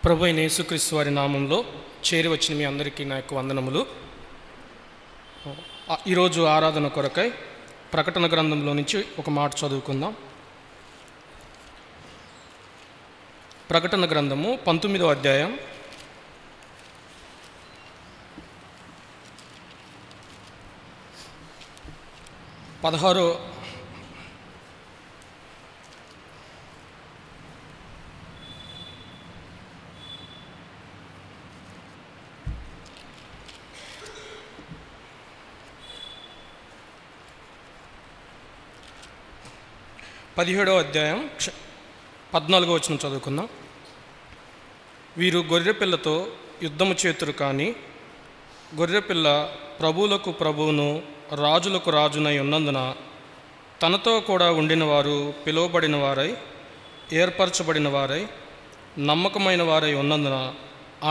ప్రభు అయిన యేసుక్రీస్తు వారి నామంలో చేరి వచ్చిన మీ అందరికీ నా యొక్క వందనములు. ఈరోజు ఆరాధన కొరకై ప్రకటన గ్రంథంలో నుంచి ఒక మాట చదువుకుందాం. ప్రకటన గ్రంథము 19వ అధ్యాయం 16 17వ అధ్యాయం 14వ వచనం చదువుకుందాం. వీరు గొర్రెపిల్లతో యుద్ధము చేతురు కానీ గొర్రెపిల్ల ప్రభువులకు ప్రభువును రాజులకు రాజునై ఉన్నందున తనతో కూడా ఉండిన వారు పిలువబడిన వారై ఏర్పరచబడిన వారై నమ్మకమైన వారై ఉన్నందున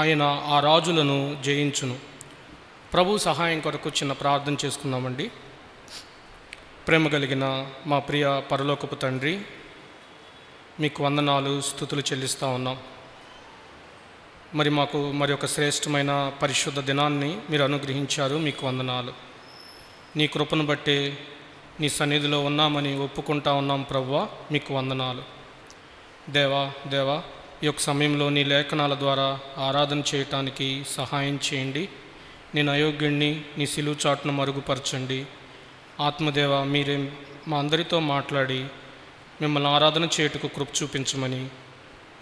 ఆయన ఆ రాజులను జయించును. ప్రభు సహాయం కొరకు చిన్న ప్రార్థన చేసుకుందామండి. ప్రేమ కలిగిన మా ప్రియ పరలోకపు తండ్రి, మీకు వందనాలు స్తుతులు చెల్లిస్తూ ఉన్నాం. మాకు ఒక శ్రేష్టమైన పరిశుద్ధ దినాన్ని మీరు అనుగ్రహించారు. మీకు వందనాలు. నీ కృపను బట్టి నీ సన్నిధిలో ఉన్నామని ఒప్పుకుంటా ఉన్నాం ప్రభువా, మీకు వందనాలు. దేవా ఈ యొక్క సమయంలో నీ లేఖనాల ద్వారా ఆరాధన చేయటానికి సహాయం చేయండి. నేను అయోగ్యుణ్ణి, నీ సిలువ చాటును మరుగుపరచండి. ఆత్మదేవ, మీరే మా అందరితో మాట్లాడి మిమ్మల్ని ఆరాధన చేయుటకు కృప చూపించమని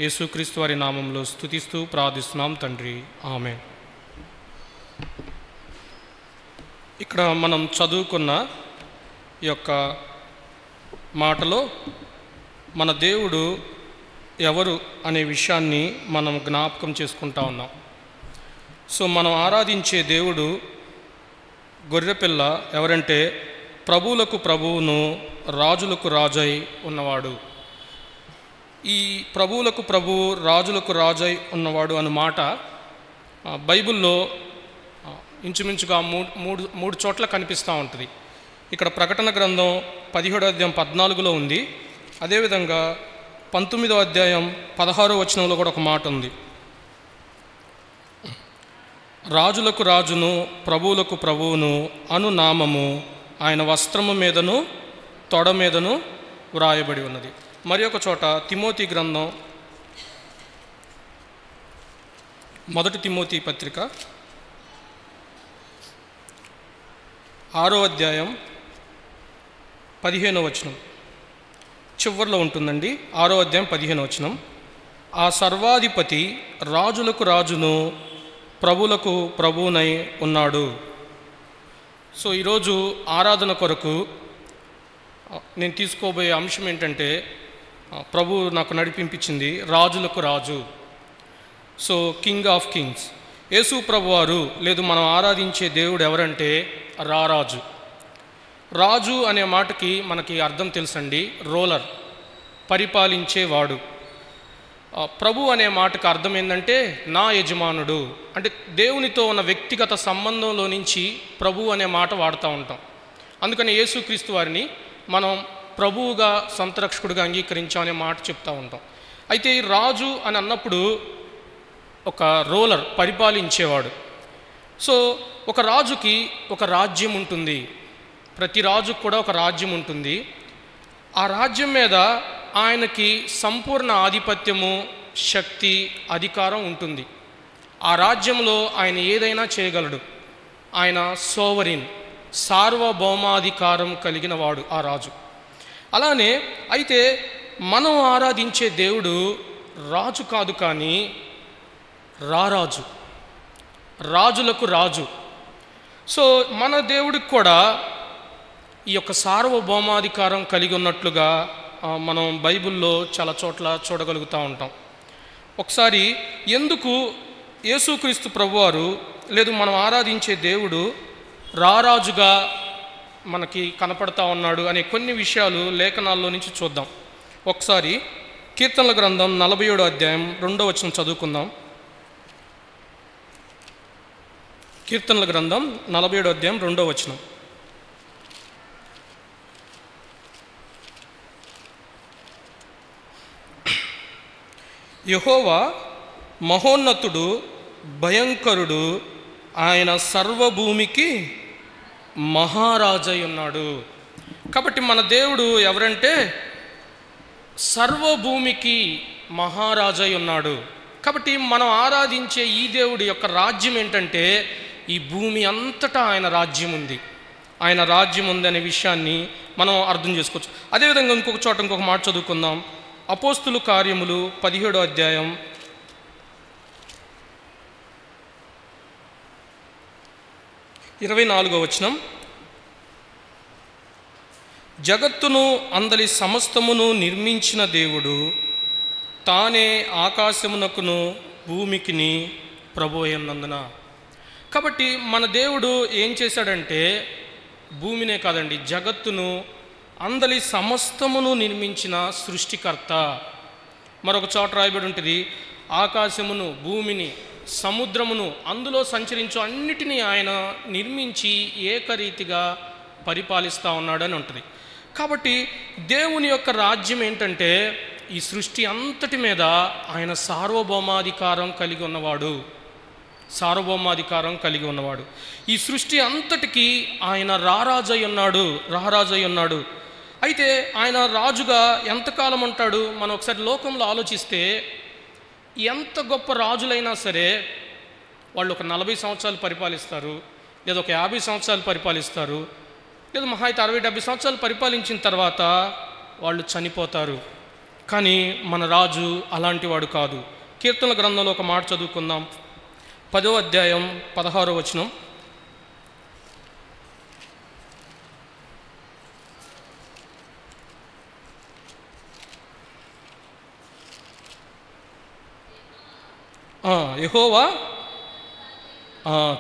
యేసుక్రీస్తు వారి నామంలో స్తుతిస్తూ ప్రార్థిస్తున్నాం తండ్రి, ఆమేన్. ఇక్కడ మనం చదువుకున్న ఈ యొక్క మాటలో మన దేవుడు ఎవరు అనే విషయాన్ని మనం జ్ఞాపకం చేసుకుంటా ఉన్నాం. సో మనం ఆరాధించే దేవుడు గొర్రెపిల్ల ఎవరంటే ప్రభువులకు ప్రభువును రాజులకు రాజై ఉన్నవాడు. ఈ ప్రభువులకు ప్రభువు రాజులకు రాజై ఉన్నవాడు అన్న మాట బైబిల్లో ఇంచుమించుగా మూడు చోట్ల కనిపిస్తూ ఉంటుంది. ఇక్కడ ప్రకటన గ్రంథం 17వ అధ్యాయం 14లో ఉంది. అదేవిధంగా 19వ అధ్యాయం 16వ వచనంలో కూడా ఒక మాట ఉంది. రాజులకు రాజును ప్రభువులకు ప్రభువును అను నామము ఆయన వస్త్రము మీదను తొడ మీదను వ్రాయబడి ఉన్నది. మరి ఒక చోట తిమోతి గ్రంథం 1 తిమోతి పత్రిక 6వ అధ్యాయం 15వ వచనం చివరిలో ఉంటుందండి. 6వ అధ్యాయం 15వ వచనం, ఆ సర్వాధిపతి రాజులకు రాజును ప్రభువులకు ప్రభువునై ఉన్నాడు. సో ఈరోజు ఆరాధన కొరకు నేను తీసుకోబోయే అంశం ఏంటంటే, ప్రభు నాకు నడిపించింది రాజులకు రాజు. సో కింగ్ ఆఫ్ కింగ్స్ యేసు ప్రభువారు, లేదు మనం ఆరాధించే దేవుడు ఎవరంటే రారాజు. రాజు అనే మాటకి మనకి అర్థం తెలుసండి, రోలర్, పరిపాలించేవాడు. ప్రభు అనే మాటకు అర్థం ఏంటంటే నా యజమానుడు. అంటే దేవునితో ఉన్న వ్యక్తిగత సంబంధంలో నుంచి ప్రభు అనే మాట వాడుతూ ఉంటాం. అందుకని యేసుక్రీస్తు వారిని మనం ప్రభువుగా సంరక్షకుడిగా అంగీకరించామనే మాట చెప్తూ ఉంటాం. అయితే ఈ రాజు అని అన్నప్పుడు ఒక రోలర్, పరిపాలించేవాడు. సో ఒక రాజుకి ఒక రాజ్యం ఉంటుంది. ప్రతి రాజుకు కూడా ఒక రాజ్యం ఉంటుంది. ఆ రాజ్యం మీద ఆయనకి సంపూర్ణ ఆధిపత్యము, శక్తి, అధికారం ఉంటుంది. ఆ రాజ్యంలో ఆయన ఏదైనా చేయగలడు. ఆయన సోవరిన్, సార్వభౌమాధికారం కలిగిన వాడు ఆ రాజు. అలానే అయితే మనం ఆరాధించే దేవుడు రాజు కాదు, కానీ రారాజు, రాజులకు రాజు. సో మన దేవుడికి కూడా ఈ యొక్క సార్వభౌమాధికారం కలిగి ఉన్నట్లుగా మనం బైబిల్లో చాలా చోట్ల చూడగలుగుతూ ఉంటాం. ఒకసారి ఎందుకు యేసుక్రీస్తు ప్రభువారు, లేదు మనం ఆరాధించే దేవుడు రారాజుగా మనకి కనపడతా ఉన్నాడు అనే కొన్ని విషయాలు లేఖనాల్లో నుంచి చూద్దాం. ఒకసారి కీర్తనల గ్రంథం 47వ అధ్యాయం 2వ వచనం చదువుకుందాం. కీర్తనల గ్రంథం 47వ అధ్యాయం 2వ వచనం, యెహోవా మహోన్నతుడు, భయంకరుడు, ఆయన సర్వభూమికి మహారాజై ఉన్నాడు. కాబట్టి మన దేవుడు ఎవరంటే సర్వభూమికి మహారాజై ఉన్నాడు. కాబట్టి మనం ఆరాధించే ఈ దేవుడి యొక్క రాజ్యం ఏంటంటే ఈ భూమి అంతటా ఆయన రాజ్యం ఉంది, ఆయన రాజ్యం ఉంది అనే విషయాన్ని మనం అర్థం చేసుకోవచ్చు. అదేవిధంగా ఇంకొక చోట ఇంకొక మాట చదువుకుందాం. అపోస్తుల కార్యములు 17వ అధ్యాయం 24వ వచనం. జగత్తును అందలి సమస్తమును నిర్మించిన దేవుడు తానే ఆకాశమునకును భూమికిని ప్రభువు అయ్యున్నందున. కాబట్టి మన దేవుడు ఏం చేశాడంటే భూమినే కాదండి, జగత్తును అందలి సమస్తమును నిర్మించిన సృష్టికర్త. మరొక చోట రాయబడి ఉంటుంది, ఆకాశమును, భూమిని, సముద్రమును, అందులో సంచరించు అన్నిటినీ ఆయన నిర్మించి ఏకరీతిగా పరిపాలిస్తూ ఉన్నాడు అని ఉంటుంది. కాబట్టి దేవుని యొక్క రాజ్యం ఏంటంటే ఈ సృష్టి అంతటి మీద ఆయన సార్వభౌమాధికారం కలిగి ఉన్నవాడు, సార్వభౌమాధికారం కలిగి ఉన్నవాడు. ఈ సృష్టి అంతటికి ఆయన రారాజై ఉన్నాడు. అయితే ఆయన రాజుగా ఎంతకాలం ఉంటాడు? మనం ఒకసారి లోకంలో ఆలోచిస్తే ఎంత గొప్ప రాజులైనా సరే వాళ్ళు ఒక 40 సంవత్సరాలు పరిపాలిస్తారు, లేదా ఒక 50 సంవత్సరాలు పరిపాలిస్తారు, లేదా మహా అయితే 60-70 సంవత్సరాలు పరిపాలించిన తర్వాత వాళ్ళు చనిపోతారు. కానీ మన రాజు అలాంటి వాడు కాదు. కీర్తనల గ్రంథంలో ఒక మాట చదువుకుందాం. 10వ అధ్యాయం 16వ వచనం. యెహోవా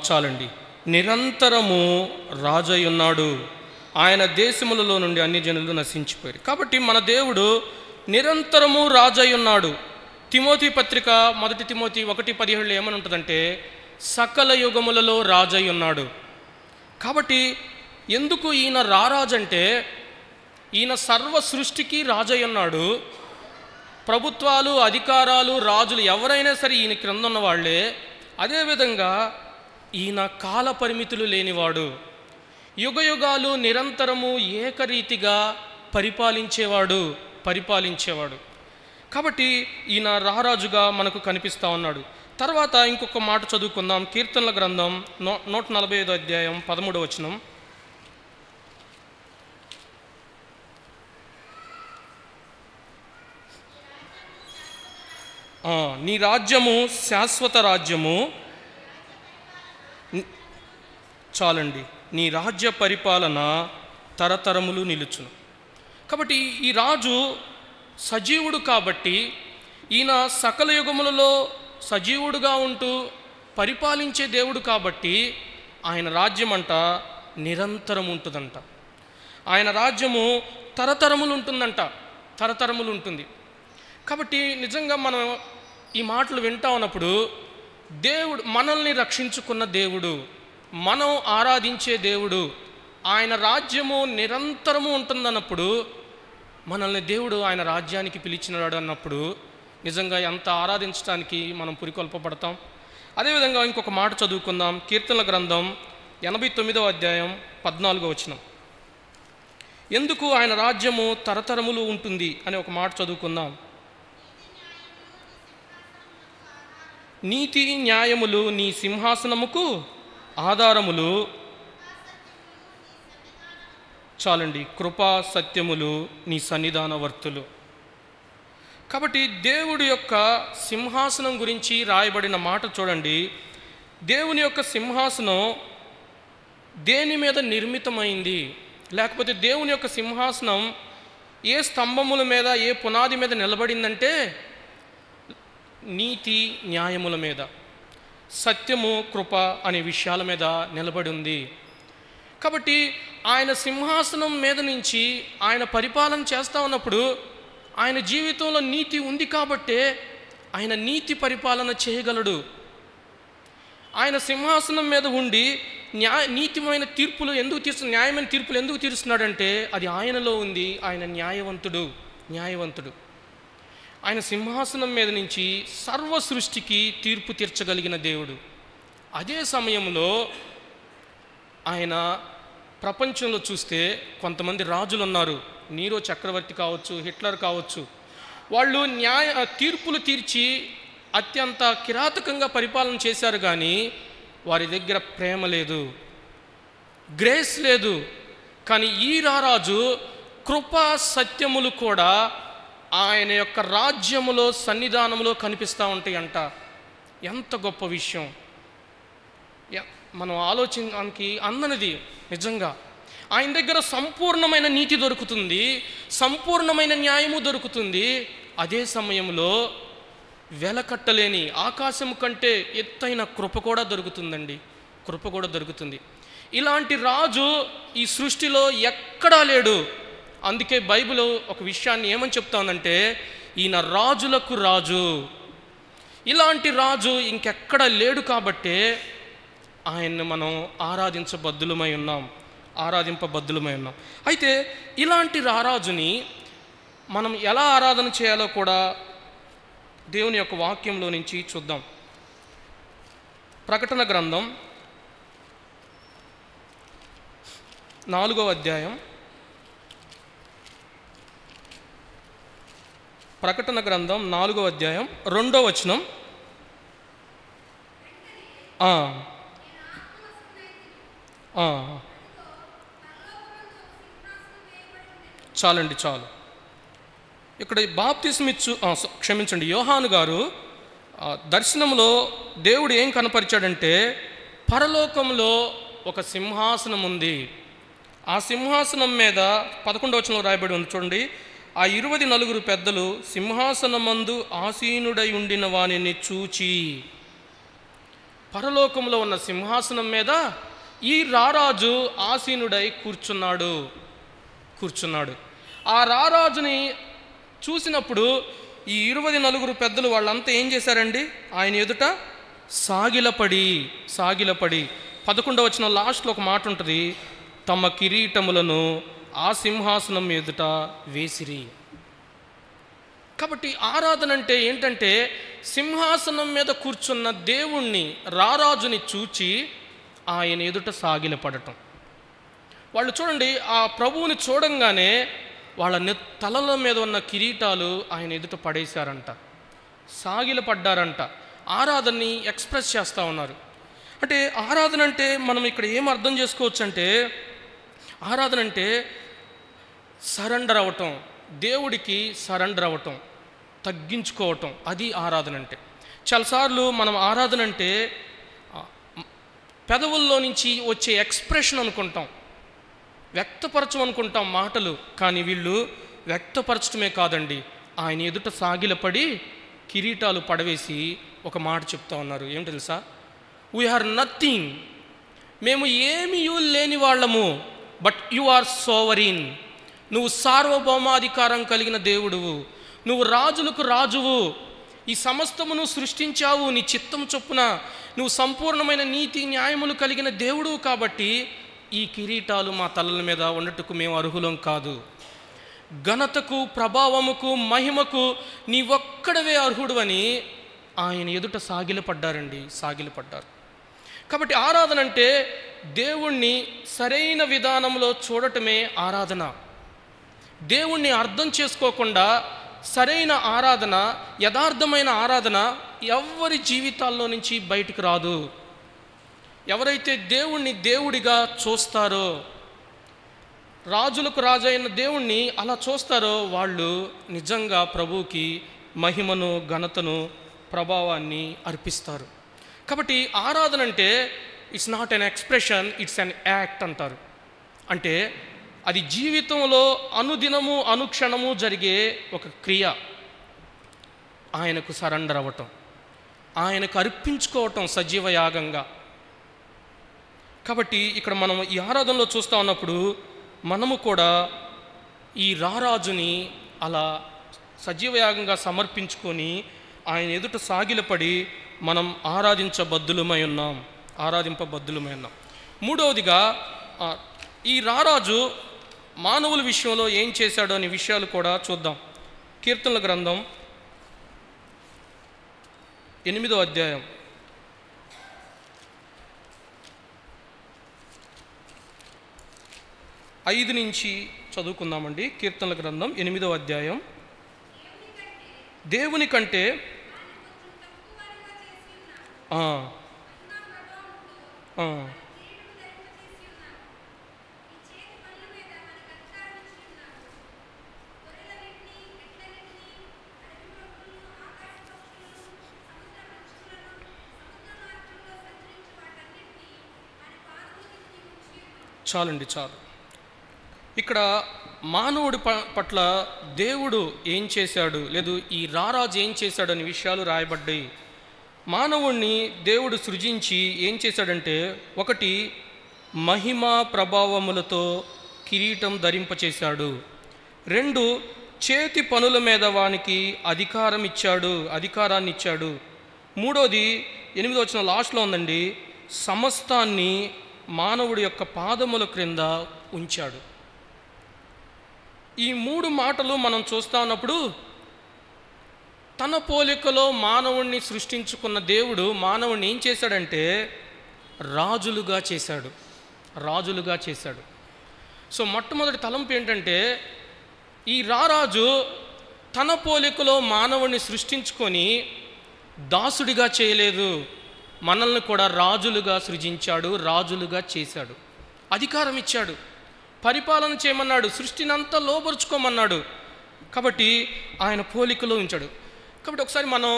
చాలండి, నిరంతరము రాజై ఉన్నాడు, ఆయన దేశములలో నుండి అన్ని జనులు నశించిపోయారు. కాబట్టి మన దేవుడు నిరంతరము రాజై ఉన్నాడు. తిమోతి పత్రిక 1 తిమోతి 1:17 ఏమని ఉంటుందంటే సకల యుగములలో రాజై ఉన్నాడు. కాబట్టి ఎందుకు ఈయన రారాజంటే ఈయన సర్వ సృష్టికి రాజై ఉన్నాడు. ప్రభుత్వాలు, అధికారాలు, రాజులు ఎవరైనా సరే ఈయన క్రింద ఉన్న వాళ్ళే. అదేవిధంగా ఈయన కాల పరిమితులు లేనివాడు, యుగయుగాలు నిరంతరము ఏకరీతిగా పరిపాలించేవాడు. కాబట్టి ఈయన రారాజుగా మనకు కనిపిస్తూ ఉన్నాడు. తర్వాత ఇంకొక మాట చదువుకుందాం. కీర్తనల గ్రంథం 145వ అధ్యాయం 13వ వచనం. నీ రాజ్యము శాశ్వత రాజ్యము, చాలండి, నీ రాజ్య పరిపాలన తరతరములు నిలుచును. కాబట్టి ఈ రాజు సజీవుడు కాబట్టి ఈయన సకల యుగములలో సజీవుడుగా ఉంటూ పరిపాలించే దేవుడు కాబట్టి ఆయన రాజ్యం అంట నిరంతరం ఉంటుందంట. ఆయన రాజ్యము తరతరములు ఉంటుంది. కాబట్టి నిజంగా మనం ఈ మాటలు వింటా ఉన్నప్పుడు దేవుడు మనల్ని రక్షించుకున్న దేవుడు, మనం ఆరాధించే దేవుడు, ఆయన రాజ్యము నిరంతరము ఉంటుందన్నప్పుడు మనల్ని దేవుడు ఆయన రాజ్యానికి పిలిచినాడు అన్నప్పుడు నిజంగా ఎంత ఆరాధించడానికి మనం పురికొల్పబడతాం. అదేవిధంగా ఇంకొక మాట చదువుకుందాం. కీర్తనల గ్రంథం 89వ అధ్యాయం 14వ వచనం. ఎందుకు ఆయన రాజ్యము తరతరములు ఉంటుంది అనే ఒక మాట చదువుకుందాం. నీతి న్యాయములు నీ సింహాసనముకు ఆధారములు, చాలండి, కృపా సత్యములు నీ సన్నిధాన వర్తులు. కాబట్టి దేవుడి యొక్క సింహాసనం గురించి రాయబడిన మాట చూడండి. దేవుని యొక్క సింహాసనం దేని మీద నిర్మితమైంది? లేకపోతే దేవుని యొక్క సింహాసనం ఏ స్తంభముల మీద, ఏ పునాది మీద నిలబడిందంటే నీతి న్యాయముల మీద, సత్యము, కృప అనే విషయాల మీద నిలబడి ఉంది. కాబట్టి ఆయన సింహాసనం మీద నుంచి ఆయన పరిపాలన చేస్తూ ఉన్నప్పుడు ఆయన జీవితంలో నీతి ఉంది కాబట్టే ఆయన నీతి పరిపాలన చేయగలడు. ఆయన సింహాసనం మీద ఉండి నీతిమైన తీర్పులు న్యాయమైన తీర్పులు ఎందుకు తీరుస్తున్నాడంటే అది ఆయనలో ఉంది. ఆయన న్యాయవంతుడు. ఆయన సింహాసనం మీద నుంచి సర్వ సృష్టికి తీర్పు తీర్చగలిగిన దేవుడు. అదే సమయంలో ఆయన ప్రపంచంలో చూస్తే కొంతమంది రాజులు ఉన్నారు, నీరో చక్రవర్తి కావచ్చు, హిట్లర్ కావచ్చు. వాళ్ళు తీర్పులు తీర్చి అత్యంత కిరాతకంగా పరిపాలన చేశారు, కానీ వారి దగ్గర ప్రేమ లేదు, గ్రేస్ లేదు. కానీ ఈ రారాజు కృపా సత్యములు కూడా ఆయన యొక్క రాజ్యములో సన్నిధానంలో కనిపిస్తూ ఉంటాయంట. ఎంత గొప్ప విషయం! మనం ఆలోచించడానికి అందనిది. నిజంగా ఆయన దగ్గర సంపూర్ణమైన నీతి దొరుకుతుంది, సంపూర్ణమైన న్యాయము దొరుకుతుంది. అదే సమయంలో వెలకట్టలేని ఆకాశం కంటే ఎత్తైన కృప కూడా దొరుకుతుందండి, కృప కూడా దొరుకుతుంది. ఇలాంటి రాజు ఈ సృష్టిలో ఎక్కడా లేడు. అందుకే బైబిల్ ఒక విషయాన్ని ఏమని చెప్తానంటే, ఈయన రాజులకు రాజు. ఇలాంటి రాజు ఇంకెక్కడా లేడు కాబట్టే ఆయన్ని మనం ఆరాధింపబద్ధులమై ఉన్నాం. అయితే ఇలాంటి రారాజుని మనం ఎలా ఆరాధన చేయాలో కూడా దేవుని యొక్క వాక్యంలో నుంచి చూద్దాం. ప్రకటన గ్రంథం 4వ అధ్యాయం, ప్రకటన గ్రంథం 4వ అధ్యాయం 2వ వచనం. చాలండి, చాలు. ఇక్కడ క్షమించండి, యోహాను గారు దర్శనంలో దేవుడు ఏం కనపరిచాడంటే, పరలోకంలో ఒక సింహాసనం ఉంది. ఆ సింహాసనం మీద 11వ వచనంలో రాయబడి ఉంది చూడండి. ఆ 24 పెద్దలు సింహాసనమందు ఆసీనుడై ఉండిన వానిని చూచి, పరలోకంలో ఉన్న సింహాసనం మీద ఈ రారాజు ఆసీనుడై కూర్చున్నాడు. ఆ రారాజుని చూసినప్పుడు ఈ 24 పెద్దలు వాళ్ళంతా ఏం చేశారండి? ఆయన ఎదుట సాగిలపడి 11వ వచనం లాస్ట్లో ఒక మాట ఉంటుంది, తమ కిరీటములను ఆ సింహాసనం ఎదుట వేసిరి. కాబట్టి ఆరాధన అంటే ఏంటంటే, సింహాసనం మీద కూర్చున్న దేవుణ్ణి, రారాజుని చూచి ఆయన ఎదుట సాగిలపడటం. వాళ్ళు చూడండి, ఆ ప్రభువుని చూడంగానే వాళ్ళ తలల మీద ఉన్న కిరీటాలు ఆయన ఎదుట పడేశారంట, సాగిలపడ్డారంట, ఆరాధనని ఎక్స్ప్రెస్ చేస్తూ ఉన్నారు. అంటే ఆరాధన అంటే మనం ఇక్కడ ఏం అర్థం చేసుకోవచ్చు అంటే, ఆరాధన అంటే సరెండర్ అవ్వటం, దేవుడికి సరెండర్ అవ్వటం, తగ్గించుకోవటం, అది ఆరాధన అంటే. చాలాసార్లు మనం ఆరాధన అంటే పెదవుల్లో నుంచి వచ్చే ఎక్స్ప్రెషన్ అనుకుంటాం, వ్యక్తపరచం అనుకుంటాం మాటలు. కానీ వీళ్ళు వ్యక్తపరచడమే కాదండి, ఆయన ఎదుట సాగిలపడి కిరీటాలు పడవేసి ఒక మాట చెప్తా ఉన్నారు. ఏం తెలుసా? వీఆర్ నథింగ్, మేము ఏమీ లేని వాళ్ళము, బట్ యు ఆర్ సోవరీన్. నువ్వు సార్వభౌమాధికారం కలిగిన దేవుడువు, నువ్వు రాజులకు రాజువు, ఈ సమస్తమును సృష్టించావు నీ చిత్తం చొప్పున, నువ్వు సంపూర్ణమైన నీతి న్యాయములు కలిగిన దేవుడువు. కాబట్టి ఈ కిరీటాలు మా తలల మీద ఉన్నట్టుకు మేము అర్హులం కాదు. ఘనతకు, ప్రభావముకు, మహిమకు నీ ఒక్కడవే అర్హుడు అని ఆయన ఎదుట సాగిలపడ్డారు. కాబట్టి ఆరాధన అంటే దేవుణ్ణి సరైన విధానంలో చూడటమే ఆరాధన. దేవుణ్ణి అర్థం చేసుకోకుండా సరైన ఆరాధన, యథార్థమైన ఆరాధన ఎవరి జీవితాల్లో నుంచి బయటికి రాదు. ఎవరైతే దేవుణ్ణి దేవుడిగా చూస్తారో, రాజులకు రాజు అయిన దేవుణ్ణి అలా చూస్తారో, వాళ్ళు నిజంగా ప్రభువుకి మహిమను, ఘనతను, ప్రభావాన్ని అర్పిస్తారు. కాబట్టి ఆరాధన అంటే it's not an expression, it's an act అంటారు. అంటే అది జీవితంలో అనుదినము, అనుక్షణము జరిగే ఒక క్రియ. ఆయనకు సరెండర్ అవ్వటం, ఆయనకు అర్పించుకోవటం సజీవ యాగంగా. కాబట్టి ఇక్కడ మనం ఈ ఆరాధనలో చూస్తూ ఉన్నప్పుడు మనము కూడా ఈ రారాజుని అలా సజీవయాగంగా సమర్పించుకొని ఆయన ఎదుట సాగిలపడి మనం ఆరాధింపబద్ధులమై ఉన్నాం. మూడవదిగా ఈ రారాజు మానవుల విషయంలో ఏం చేశాడో అనే విషయాలు కూడా చూద్దాం. కీర్తనల గ్రంథం 8వ అధ్యాయం 5 నుంచి చదువుకుందామండి. కీర్తనల గ్రంథం 8వ అధ్యాయం. దేవుని కంటే చాలండి, చాలు. ఇక్కడ మానవుడి పట్ల దేవుడు ఏం చేశాడు, లేదు ఈ రారాజు ఏం చేశాడు అనే విషయాలు రాయబడ్డాయి. మానవుణ్ణి దేవుడు సృజించి ఏం చేశాడంటే, ఒకటి మహిమ ప్రభావములతో కిరీటం ధరింపచేశాడు. 2 చేతి పనుల మీద వానికి అధికారాన్ని ఇచ్చాడు. 3వది 8వ వచనం లాస్ట్లో ఉందండి, సమస్తాన్ని మానవుడి యొక్క పాదముల క్రింద ఉంచాడు. ఈ 3 మాటలు మనం చూస్తా ఉన్నప్పుడు, తన పోలికలో మానవుణ్ణి సృష్టించుకున్న దేవుడు మానవుణ్ణి ఏం చేశాడంటే రాజులుగా చేశాడు. సో మొట్టమొదటి తలంపు ఏంటంటే, ఈ రారాజు తన పోలికలో మానవుణ్ణి సృష్టించుకొని దాసుడిగా చేయలేదు, మనల్ని కూడా రాజులుగా సృజించాడు, రాజులుగా చేశాడు, అధికారం ఇచ్చాడు, పరిపాలన చేయమన్నాడు, సృష్టినంతా లోబరుచుకోమన్నాడు. కాబట్టి ఆయన పోలికలో ఉంచాడు. కాబట్టి ఒకసారి మనం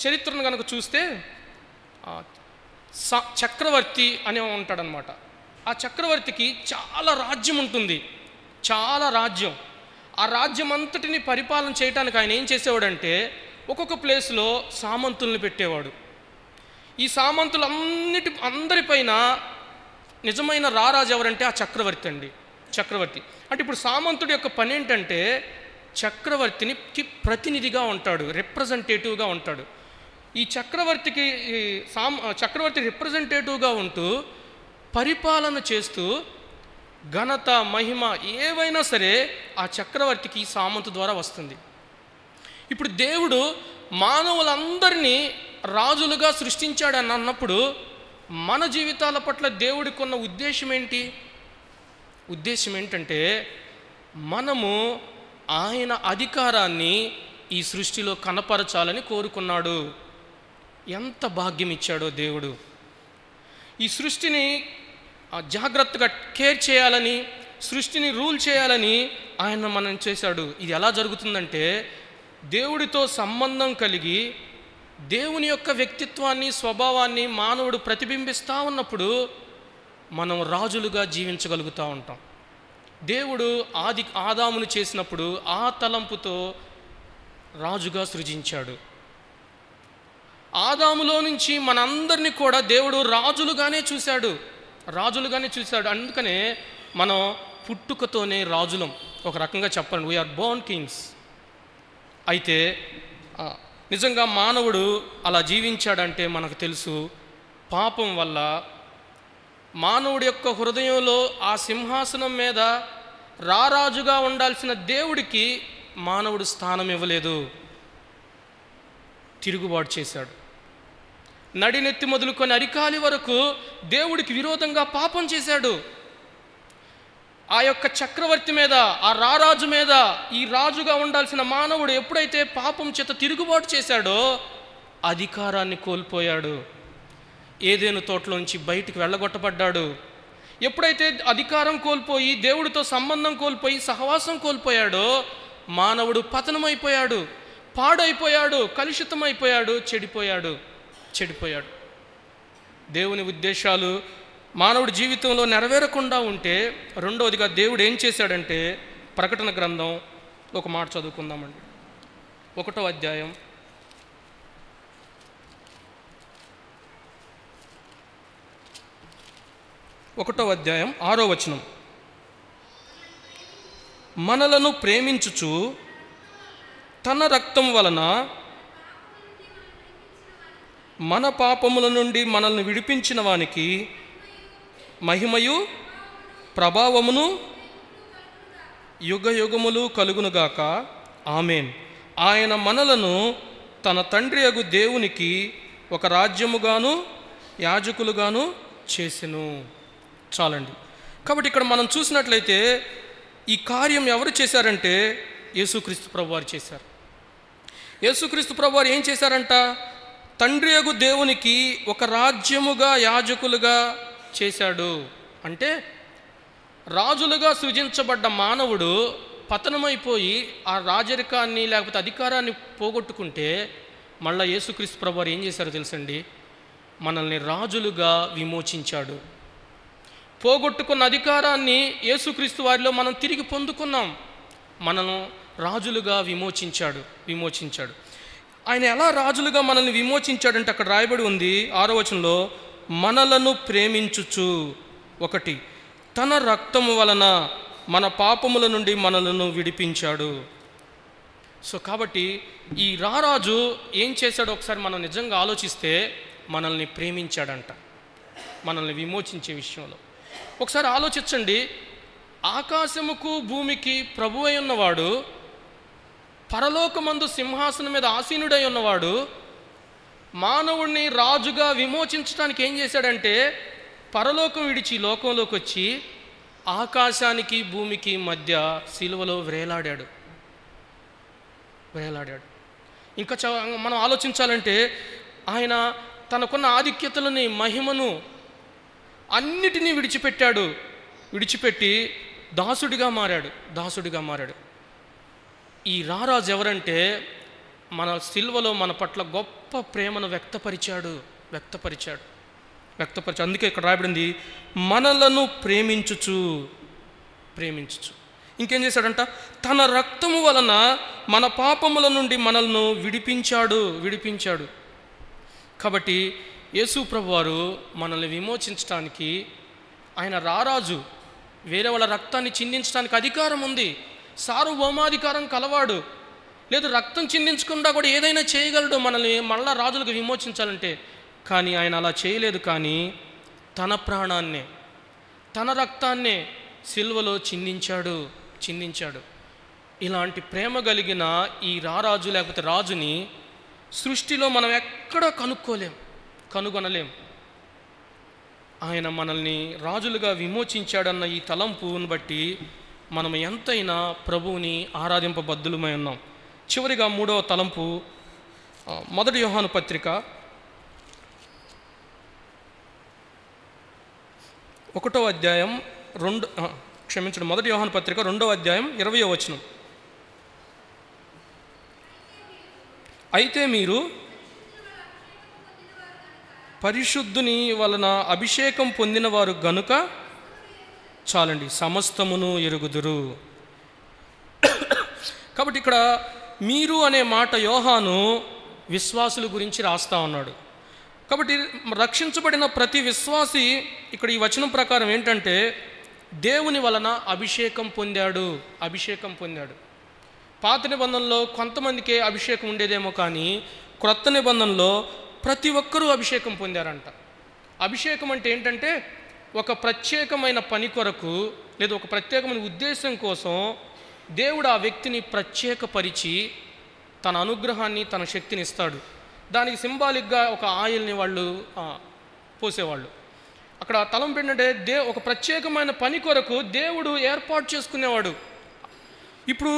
చరిత్రను కనుక చూస్తే, చక్రవర్తి అనే ఉంటాడనమాట. ఆ చక్రవర్తికి చాలా రాజ్యం ఉంటుంది, చాలా రాజ్యం. ఆ రాజ్యం అంతటిని పరిపాలన చేయడానికి ఆయన ఏం చేసేవాడంటే, ఒక్కొక్క ప్లేస్లో సామంతుల్ని పెట్టేవాడు. ఈ సామంతులు అందరిపైన నిజమైన రారాజు ఎవరంటే ఆ చక్రవర్తి అండి. చక్రవర్తి అంటే ఇప్పుడు సామంతుడి యొక్క పని ఏంటంటే, చక్రవర్తిని ప్రతినిధిగా ఉంటాడు, రిప్రజెంటేటివ్గా ఉంటాడు. ఈ చక్రవర్తి రిప్రజెంటేటివ్గా ఉంటూ పరిపాలన చేస్తూ ఘనత మహిమ ఏవైనా సరే ఆ చక్రవర్తికి సామంతు ద్వారా వస్తుంది. ఇప్పుడు దేవుడు మానవులందరినీ రాజులుగా సృష్టించాడని అన్నప్పుడు మన జీవితాల పట్ల దేవుడికి ఉన్న ఉద్దేశం ఏంటంటే, మనము ఆయన అధికారాన్ని ఈ సృష్టిలో కనపరచాలని కోరుకున్నాడు. ఎంత భాగ్యం ఇచ్చాడో దేవుడు. ఈ సృష్టిని జాగ్రత్తగా కేర్ చేయాలని, సృష్టిని రూల్ చేయాలని ఆయన మనం చేశాడు. ఇది ఎలా జరుగుతుందంటే, దేవుడితో సంబంధం కలిగి దేవుని యొక్క వ్యక్తిత్వాన్ని, స్వభావాన్ని మానవుడు ప్రతిబింబిస్తూ ఉన్నప్పుడు మనం రాజులుగా జీవించగలుగుతూ ఉంటాం. దేవుడు ఆదామును చేసినప్పుడు ఆ తలంపుతో రాజుగా సృజించాడు. ఆదాములో నుంచి మనందరినీ కూడా దేవుడు రాజులుగానే చూశాడు. అందుకనే మనం పుట్టుకతోనే రాజులం. ఒక రకంగా చెప్పండి, వీఆర్ బోర్న్ కింగ్స్. అయితే నిజంగా మానవుడు అలా జీవించాడంటే మనకు తెలుసు, పాపం వల్ల మానవుడి యొక్క హృదయంలో ఆ సింహాసనం మీద రారాజుగా ఉండాల్సిన దేవుడికి మానవుడు స్థానం ఇవ్వలేదు, తిరుగుబాటు చేశాడు. నడినెత్తి మొదలుకొని అరికాలి వరకు దేవుడికి విరోధంగా పాపం చేశాడు. ఆ యొక్క చక్రవర్తి మీద, ఆ రారాజు మీద ఈ రాజుగా ఉండాల్సిన మానవుడు ఎప్పుడైతే పాపం చేత తిరుగుబాటు చేశాడో అధికారాన్ని కోల్పోయాడు. ఏదేను తోటలోంచి బయటికి వెళ్ళగొట్టబడ్డాడు. ఎప్పుడైతే అధికారం కోల్పోయి, దేవుడితో సంబంధం కోల్పోయి, సహవాసం కోల్పోయాడో మానవుడు పతనమైపోయాడు, పాడైపోయాడు, కలుషితమైపోయాడు, చెడిపోయాడు. దేవుని ఉద్దేశాలు మానవుడి జీవితంలో నెరవేరకుండా ఉంటే, రెండవదిగా దేవుడు ఏం చేశాడంటే, ప్రకటన గ్రంథం ఒక మాట చదువుకుందామండి. 1వ అధ్యాయం 6వ వచనం. మనలను ప్రేమించుచు తన రక్తం వలన మన పాపముల నుండి మనల్ని విడిపించిన వానికి మహిమయు ప్రభావమును యుగయుగములు కలుగునుగాక. ఆమేన్. ఆయన మనలను తన తండ్రి అగు దేవునికి ఒక రాజ్యముగాను యాజకులుగాను చేసెను. చాలండి. కాబట్టి ఇక్కడ మనం చూసినట్లయితే ఈ కార్యం ఎవరు చేశారంటే యేసుక్రీస్తు ప్రభువారు చేశారు. యేసుక్రీస్తు ప్రభువారు ఏం చేశారంట? తండ్రి అగు దేవునికి ఒక రాజ్యముగా యాజకులుగా చేశాడు. అంటే రాజులుగా సృజించబడ్డ మానవుడు పతనమైపోయి ఆ రాజరికాన్ని లేకపోతే అధికారాన్ని పోగొట్టుకుంటే మళ్ళీ యేసుక్రీస్తు ప్రభువారు ఏం చేశారో తెలుసండి? మనల్ని రాజులుగా విమోచించాడు. పోగొట్టుకున్న అధికారాన్ని యేసుక్రీస్తు వారిలో మనం తిరిగి పొందుకున్నాం. మనను రాజులుగా విమోచించాడు. ఆయన ఎలా రాజులుగా మనల్ని విమోచించాడంటే అక్కడ రాయబడి ఉంది 6వ వచనంలో, మనలను ప్రేమించుచు, 1 తన రక్తము వలన మన పాపముల నుండి మనలను విడిపించాడు. సో కాబట్టి ఈ రారాజు ఏం చేశాడో ఒకసారి మనం నిజంగా ఆలోచిస్తే మనల్ని ప్రేమించాడంట, మనల్ని విమోచించే విషయంలో. ఒకసారి ఆలోచించండి. ఆకాశముకు భూమికి ప్రభువై ఉన్నవాడు, పరలోకమందు సింహాసనం మీద ఆసీనుడై ఉన్నవాడు మానవుణ్ణి రాజుగా విమోచించడానికి ఏం చేశాడంటే పరలోకం విడిచి లోకంలోకి వచ్చి ఆకాశానికి భూమికి మధ్య సిలువలో వేలాడాడు. ఇంకా మనం ఆలోచించాలంటే ఆయన తనకున్న ఆధిక్యతలని, మహిమను అన్నిటినీ విడిచిపెట్టి దాసుడిగా మారాడు. ఈ రారాజు ఎవరంటే మన సిలువలో మన పట్ల గొప్ప ప్రేమను వ్యక్తపరిచాడు. అందుకే ఇక్కడ రాయబడింది, మనలను ప్రేమించుచు. ఇంకేం చేశాడంట? తన రక్తము వలన మన పాపముల నుండి మనల్ని విడిపించాడు. కాబట్టి యేసు ప్రభువారు మనల్ని విమోచించడానికి ఆయన రారాజు. వేరే వాళ్ళ రక్తాన్ని చిందించడానికి అధికారం ఉంది, సార్వభౌమాధికారం కలవాడు. లేదు, రక్తం చిందించకుండా కూడా ఏదైనా చేయగలడు మనల్ని మళ్ళా రాజులకు విమోచించాలంటే. కానీ ఆయన అలా చేయలేదు. కానీ తన ప్రాణాన్నే, తన రక్తాన్నే సిలువలో చిందించాడు. ఇలాంటి ప్రేమ కలిగిన ఈ రారాజు లేకపోతే రాజుని సృష్టిలో మనం ఎక్కడా కనుగొనలేం. ఆయన మనల్ని రాజులుగా విమోచించాడన్న ఈ తలంపుని బట్టి మనం ఎంతైనా ప్రభువుని ఆరాధింపబద్ధులమై ఉన్నాం. చివరిగా 3వ తలంపు, 1 యోహాను పత్రిక 1వ అధ్యాయం 1 యోహాను పత్రిక 2వ అధ్యాయం 20వ వచనం. అయితే మీరు పరిశుద్ధుని వలన అభిషేకం పొందినవారు గనుక, చాలండి, సమస్తమును ఎరుగుదురు. కాబట్టి ఇక్కడ మీరు అనే మాట యోహాను విశ్వాసుల గురించి రాస్తా ఉన్నాడు. కాబట్టి రక్షించబడిన ప్రతి విశ్వాసి ఇక్కడ ఈ వచనం ప్రకారం ఏంటంటే దేవుని వలన అభిషేకం పొందాడు. పాత నిబంధనలో కొంతమందికే అభిషేకం ఉండేదేమో, కానీ క్రొత్త నిబంధనలో ప్రతి ఒక్కరూ అభిషేకం పొందారంట. అభిషేకం అంటే ఏంటంటే ఒక ప్రత్యేకమైన పని కొరకు లేదా ఒక ప్రత్యేకమైన ఉద్దేశం కోసం దేవుడు ఆ వ్యక్తిని ప్రత్యేకపరిచి తన అనుగ్రహాన్ని, తన శక్తిని ఇస్తాడు. దానికి సింబాలిక్గా ఒక ఆయిల్ని వాళ్ళు పోసేవాళ్ళు. అక్కడ తలంపు ఏంటంటే ఒక ప్రత్యేకమైన పని కొరకు దేవుడు ఏర్పాటు చేసుకునేవాడు. ఇప్పుడు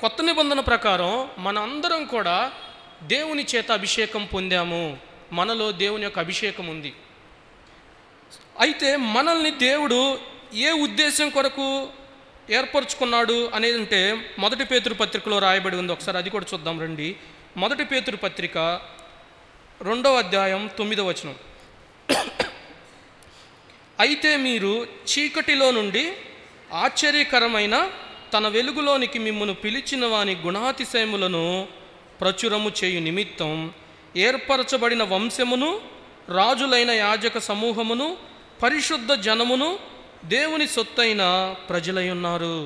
కొత్త నిబంధన ప్రకారం మన అందరం కూడా దేవుని చేత అభిషేకం పొందాము. మనలో దేవుని యొక్క అభిషేకం ఉంది. అయితే మనల్ని దేవుడు ఏ ఉద్దేశం కొరకు ఏర్పరచుకున్నాడు అనేది అంటే 1 పేతురు పత్రికలో రాయబడి ఉంది. ఒకసారి అది కూడా చూద్దాం రండి. 1 పేతురు పత్రిక 2వ అధ్యాయం 9వ వచనం. అయితే మీరు చీకటిలో నుండి ఆశ్చర్యకరమైన తన వెలుగులోనికి మిమ్మును పిలిచిన వాని గుణాతిశయములను ప్రచురము చేయు నిమిత్తం ఏర్పరచబడిన వంశమును, రాజులైన యాజక సమూహమును, పరిశుద్ధ జనమును, దేవుని సొత్తైన ప్రజలై ఉన్నారు.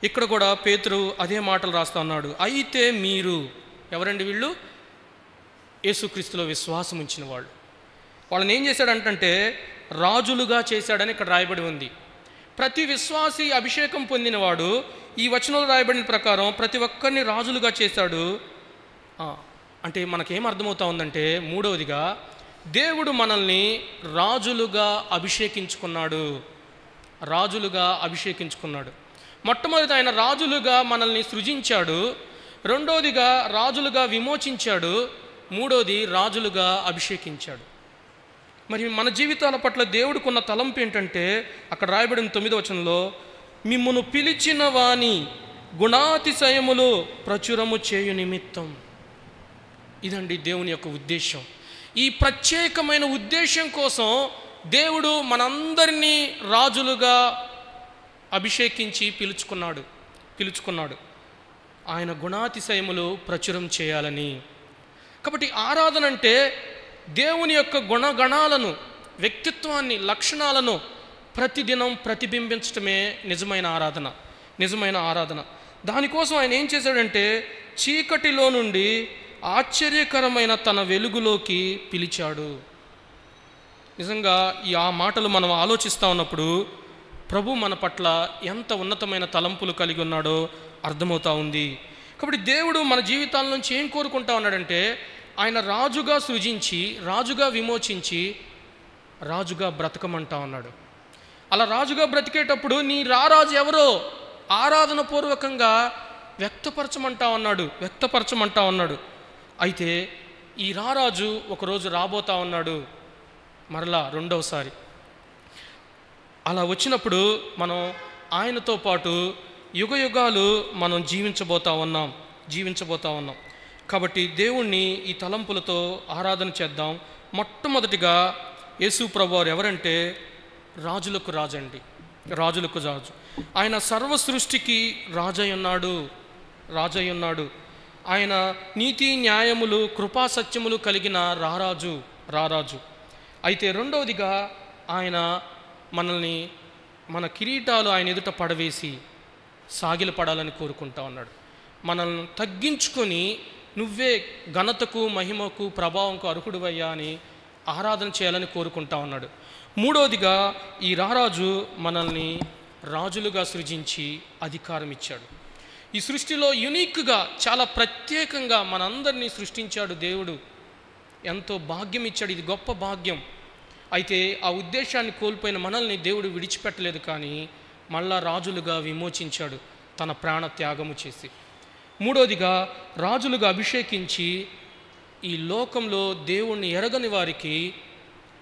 ఇక్కడ కూడా పేతురు అదే మాటలు రాస్తా ఉన్నాడు. అయితే మీరు ఎవరండి? వీళ్ళు యేసుక్రీస్తులో విశ్వాసం ఉంచిన వాళ్ళు. వాళ్ళని ఏం చేశాడంటే రాజులుగా చేశాడని ఇక్కడ రాయబడి ఉంది. ప్రతి విశ్వాసి అభిషేకం పొందినవాడు ఈ వచనంలో రాయబడిన ప్రకారం ప్రతి ఒక్కరిని రాజులుగా చేశాడు. అంటే మనకేం అర్థమవుతా ఉందంటే, మూడవదిగా దేవుడు మనల్ని రాజులుగా అభిషేకించుకున్నాడు. రాజులుగా అభిషేకించుకున్నాడు. మొట్టమొదటి ఆయన రాజులుగా మనల్ని సృజించాడు. రెండోదిగా రాజులుగా విమోచించాడు. మూడోది రాజులుగా అభిషేకించాడు. మరి మన జీవితాల పట్ల దేవుడికున్న తలంపు ఏంటంటే, అక్కడ రాయబడిన 9వ వచనంలో, మిమ్మును పిలిచిన వాని గుణాతిశయములు ప్రచురము చేయు నిమిత్తం. ఇదండి దేవుని యొక్క ఉద్దేశం. ఈ ప్రత్యేకమైన ఉద్దేశం కోసం దేవుడు మనందరినీ రాజులుగా అభిషేకించి పిలుచుకున్నాడు ఆయన గుణాతిశయములు ప్రచురం చేయాలని. కాబట్టి ఆరాధన అంటే దేవుని యొక్క గుణగణాలను, వ్యక్తిత్వాన్ని, లక్షణాలను ప్రతిదినం ప్రతిబింబించటమే నిజమైన ఆరాధన. దానికోసం ఆయన ఏం చేశాడంటే, చీకటిలో నుండి ఆశ్చర్యకరమైన తన వెలుగులోకి పిలిచాడు. నిజంగా ఆ మాటలు మనం ఆలోచిస్తూ ఉన్నప్పుడు ప్రభు మన పట్ల ఎంత ఉన్నతమైన తలంపులు కలిగి ఉన్నాడో అర్థమవుతా ఉంది. కాబట్టి దేవుడు మన జీవితాల నుంచి ఏం కోరుకుంటా ఉన్నాడంటే, ఆయన రాజుగా సృజించి, రాజుగా విమోచించి, రాజుగా బ్రతకమంటా ఉన్నాడు. అలా రాజుగా బ్రతికేటప్పుడు నీ రారాజు ఎవరో ఆరాధన పూర్వకంగా వ్యక్తపరచమంటా ఉన్నాడు. అయితే ఈ రారాజు ఒకరోజు రాబోతా ఉన్నాడు, మరలా రెండవసారి. అలా వచ్చినప్పుడు మనం ఆయనతో పాటు యుగయుగాలు మనం జీవించబోతా ఉన్నాం. కాబట్టి దేవుణ్ణి ఈ తలంపులతో ఆరాధన చేద్దాం. మొట్టమొదటిగా యేసు ప్రభువారు ఎవరంటే రాజులకు రాజు. ఆయన సర్వ సృష్టికి రాజై ఉన్నాడు. ఆయన నీతి న్యాయములు, కృపా సత్యములు కలిగిన రారాజు. అయితే రెండవదిగా ఆయన మనల్ని, మన కిరీటాలు ఆయన ఎదుట పడవేసి సాగిలపడాలని కోరుకుంటా ఉన్నాడు. మనల్ని తగ్గించుకొని, నువ్వే ఘనతకు, మహిమకు, ప్రభావంకు అర్హుడివయ్యా అని ఆరాధన చేయాలని కోరుకుంటా ఉన్నాడు. మూడవదిగా ఈ రారాజు మనల్ని రాజులుగా సృజించి అధికారం ఇచ్చాడు. ఈ సృష్టిలో యునిక్గా, చాలా ప్రత్యేకంగా మనందరినీ సృష్టించాడు దేవుడు. ఎంతో భాగ్యం ఇచ్చాడు. ఇది గొప్ప భాగ్యం. అయితే ఆ ఉద్దేశాన్ని కోల్పోయిన మనల్ని దేవుడు విడిచిపెట్టలేదు, కానీ మళ్ళా రాజులుగా విమోచించాడు తన ప్రాణ త్యాగము చేసి. మూడోదిగా రాజులుగా అభిషేకించి ఈ లోకంలో దేవుణ్ణి ఎరగని వారికి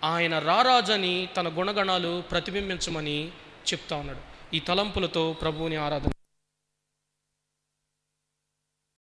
ఆయన రారాజని, తన గుణగణాలు ప్రతిబింబించమని చెప్తా ఉన్నాడు. ఈ తలంపులతో ప్రభువుని ఆరాధన